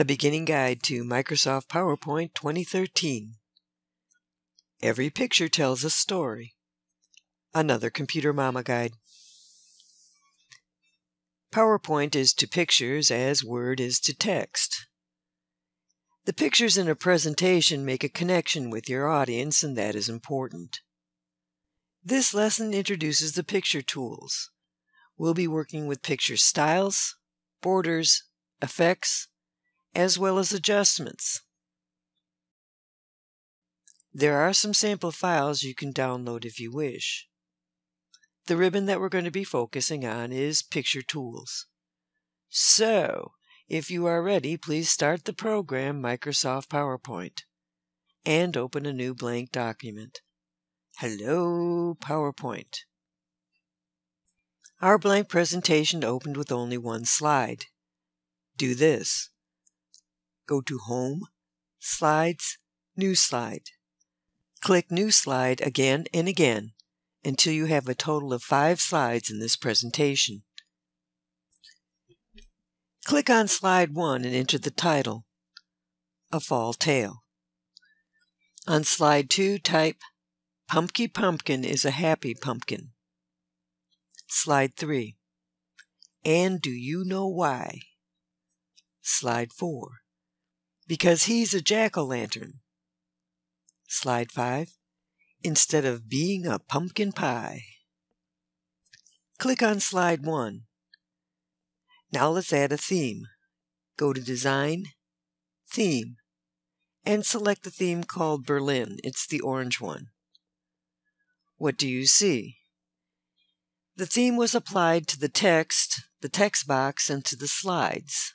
The Beginning Guide to Microsoft PowerPoint 2013. Every picture tells a story. Another Computer Mama Guide. PowerPoint is to pictures as Word is to text. The pictures in a presentation make a connection with your audience, and that is important. This lesson introduces the picture tools. We'll be working with picture styles, borders, effects, as well as adjustments. There are some sample files you can download if you wish. The ribbon that we're going to be focusing on is Picture Tools. So, if you are ready, please start the program Microsoft PowerPoint and open a new blank document. Hello, PowerPoint. Our blank presentation opened with only one slide. Do this. Go to Home, Slides, New Slide. Click New Slide again and again until you have a total of 5 slides in this presentation. Click on Slide 1 and enter the title, A Fall Tale. On Slide 2, type, Pumpky Pumpkin is a happy pumpkin. Slide 3, And do you know why? Slide 4, Because he's a jack-o'-lantern. Slide 5, Instead of being a pumpkin pie. Click on Slide 1. Now let's add a theme. Go to Design, Theme, and select the theme called Berlin. It's the orange one. What do you see? The theme was applied to the text box, and to the slides.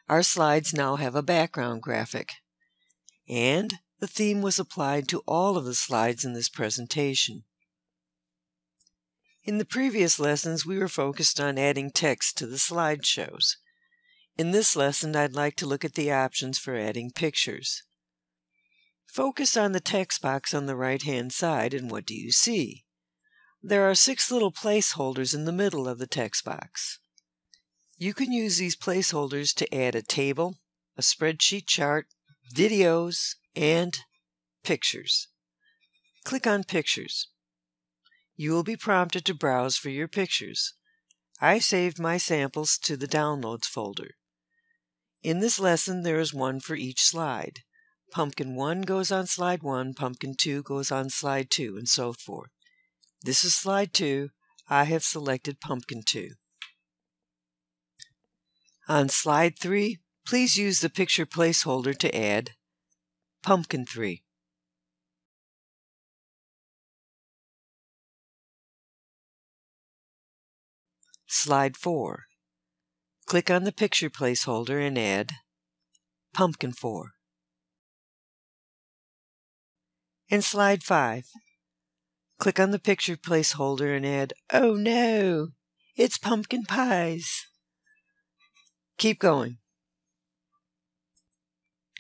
Our slides now have a background graphic, and the theme was applied to all of the slides in this presentation. In the previous lessons, we were focused on adding text to the slideshows. In this lesson, I'd like to look at the options for adding pictures. Focus on the text box on the right-hand side, and what do you see? There are 6 little placeholders in the middle of the text box. You can use these placeholders to add a table, a spreadsheet chart, videos, and pictures. Click on Pictures. You will be prompted to browse for your pictures. I saved my samples to the Downloads folder. In this lesson, there is one for each slide. Pumpkin 1 goes on Slide 1, Pumpkin 2 goes on Slide 2, and so forth. This is Slide 2. I have selected Pumpkin 2. On Slide 3, please use the picture placeholder to add Pumpkin 3. Slide 4. Click on the picture placeholder and add Pumpkin 4. And Slide 5. Click on the picture placeholder and add, oh no, it's pumpkin pies. Keep going.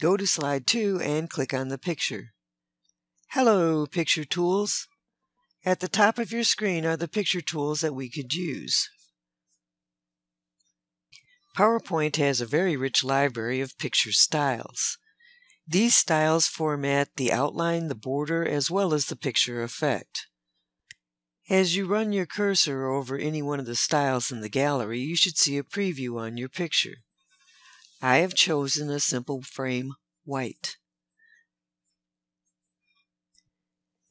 Go to Slide 2 and click on the picture. Hello, Picture Tools. At the top of your screen are the picture tools that we could use. PowerPoint has a very rich library of picture styles. These styles format the outline, the border, as well as the picture effect. As you run your cursor over any one of the styles in the gallery, you should see a preview on your picture. I have chosen a simple frame white.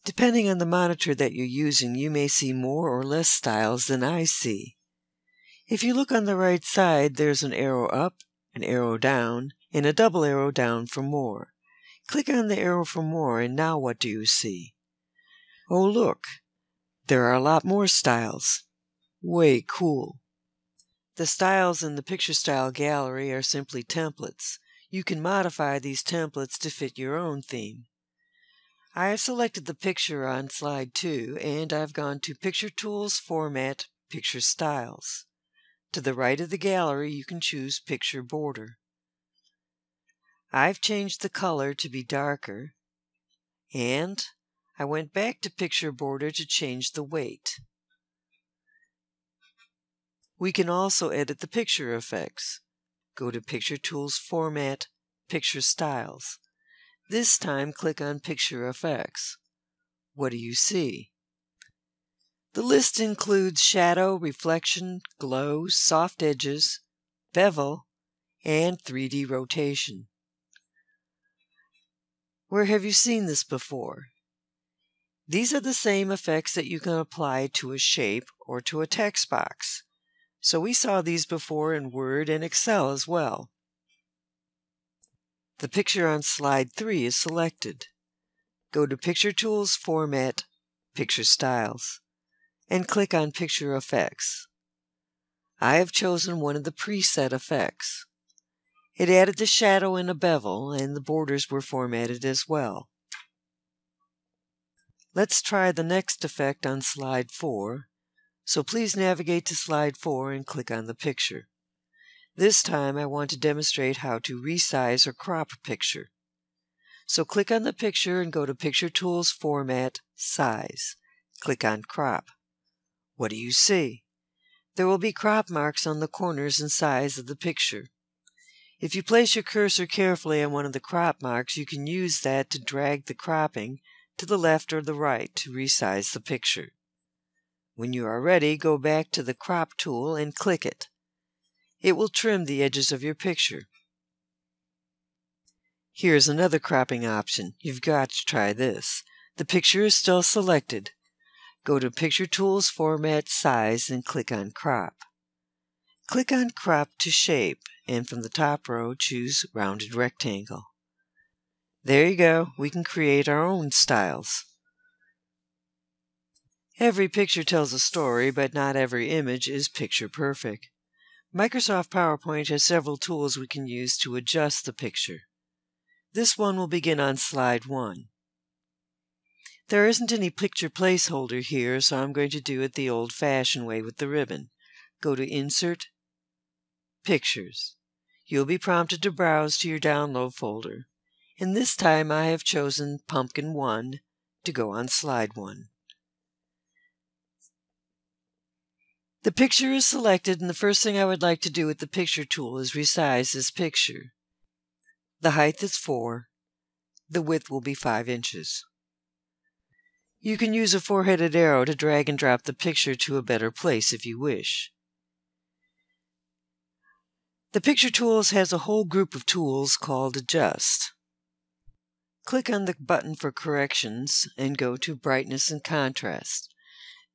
Depending on the monitor that you're using, you may see more or less styles than I see. If you look on the right side, there's an arrow up, an arrow down, and a double arrow down for more. Click on the arrow for more, and now what do you see? Oh, look, there are a lot more styles. Way cool. The styles in the Picture Style Gallery are simply templates. You can modify these templates to fit your own theme. I have selected the picture on Slide 2, and I've gone to Picture Tools, Format, Picture Styles. To the right of the gallery, you can choose Picture Border. I've changed the color to be darker, and I went back to Picture Border to change the weight. We can also edit the picture effects. go to Picture Tools, Format, Picture Styles. This time click on Picture Effects. What do you see? The list includes shadow, reflection, glow, soft edges, bevel, and 3D rotation. Where have you seen this before? These are the same effects that you can apply to a shape or to a text box. So we saw these before in Word and Excel as well. The picture on slide 3 is selected. Go to Picture Tools, Format, Picture Styles, and click on Picture Effects. I have chosen one of the preset effects. It added the shadow and a bevel, and the borders were formatted as well. Let's try the next effect on slide 4. So please navigate to slide 4 and click on the picture. This time I want to demonstrate how to resize or crop a picture. So click on the picture and go to Picture Tools, Format, Size. Click on Crop. What do you see? There will be crop marks on the corners and sides of the picture. If you place your cursor carefully on one of the crop marks, you can use that to drag the cropping to the left or the right to resize the picture. When you are ready, go back to the Crop tool and click it. It will trim the edges of your picture. Here's another cropping option. You've got to try this. The picture is still selected. Go to Picture Tools, Format, Size, and click on Crop. Click on Crop to Shape, and from the top row, choose Rounded Rectangle. There you go. We can create our own styles. Every picture tells a story, but not every image is picture perfect. Microsoft PowerPoint has several tools we can use to adjust the picture. This one will begin on slide 1. There isn't any picture placeholder here, so I'm going to do it the old-fashioned way with the ribbon. Go to Insert, Pictures. You'll be prompted to browse to your download folder, and this time I have chosen Pumpkin 1 to go on slide 1. The picture is selected, and the first thing I would like to do with the Picture tool is resize this picture. The height is 4. The width will be 5 inches. You can use a 4-headed arrow to drag and drop the picture to a better place if you wish. The Picture Tools has a whole group of tools called Adjust. Click on the button for corrections and go to Brightness and Contrast.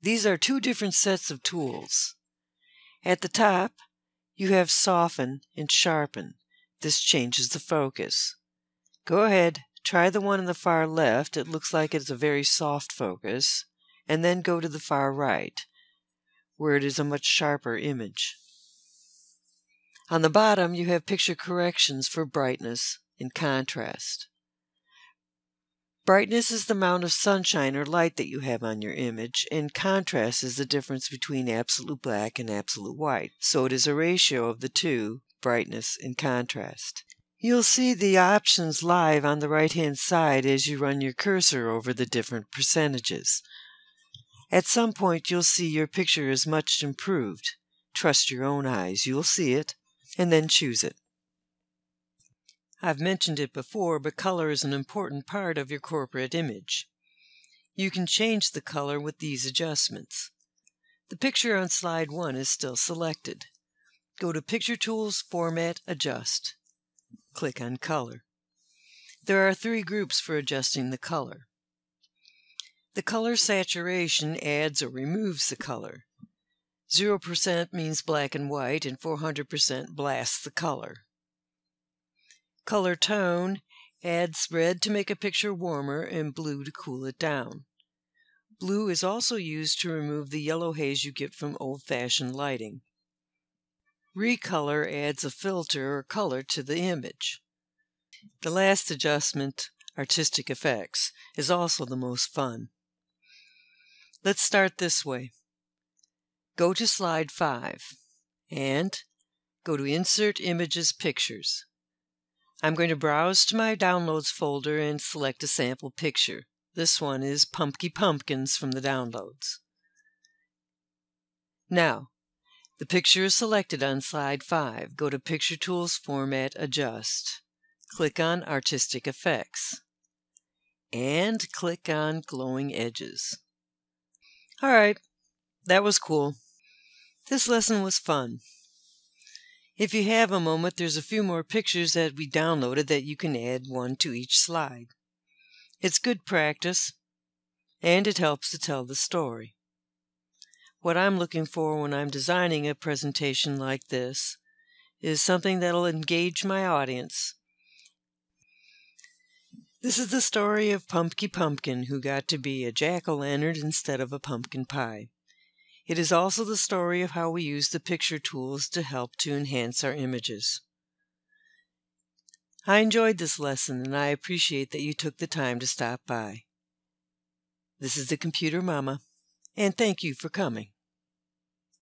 These are two different sets of tools. At the top, you have Soften and Sharpen. This changes the focus. Go ahead, try the one on the far left. It looks like it's a very soft focus. And then go to the far right, where it is a much sharper image. On the bottom, you have picture corrections for brightness and contrast. Brightness is the amount of sunshine or light that you have on your image, and contrast is the difference between absolute black and absolute white. So it is a ratio of the two, brightness and contrast. You'll see the options live on the right-hand side as you run your cursor over the different percentages. At some point, you'll see your picture is much improved. Trust your own eyes. You'll see it, and then choose it. I've mentioned it before, but color is an important part of your corporate image. You can change the color with these adjustments. The picture on slide 1 is still selected. Go to Picture Tools, Format, Adjust. Click on Color. There are 3 groups for adjusting the color. The color saturation adds or removes the color. 0% means black and white, and 400% blasts the color. Color tone adds red to make a picture warmer and blue to cool it down. Blue is also used to remove the yellow haze you get from old-fashioned lighting. Recolor adds a filter or color to the image. The last adjustment, Artistic Effects, is also the most fun. Let's start this way. Go to slide 5 and go to Insert Images, Pictures. I'm going to browse to my Downloads folder and select a sample picture. This one is Pumpky Pumpkins from the downloads. Now, The picture is selected on slide 5. Go to Picture Tools, Format, Adjust. Click on Artistic Effects. And click on Glowing Edges. Alright, that was cool. This lesson was fun. If you have a moment, there's a few more pictures that we downloaded that you can add one to each slide. It's good practice, and it helps to tell the story. What I'm looking for when I'm designing a presentation like this is something that'll engage my audience. This is the story of Pumpky Pumpkin, who got to be a jack-o'-lantern instead of a pumpkin pie. It is also the story of how we use the picture tools to help to enhance our images. I enjoyed this lesson, and I appreciate that you took the time to stop by. This is the Computer Mama, and thank you for coming.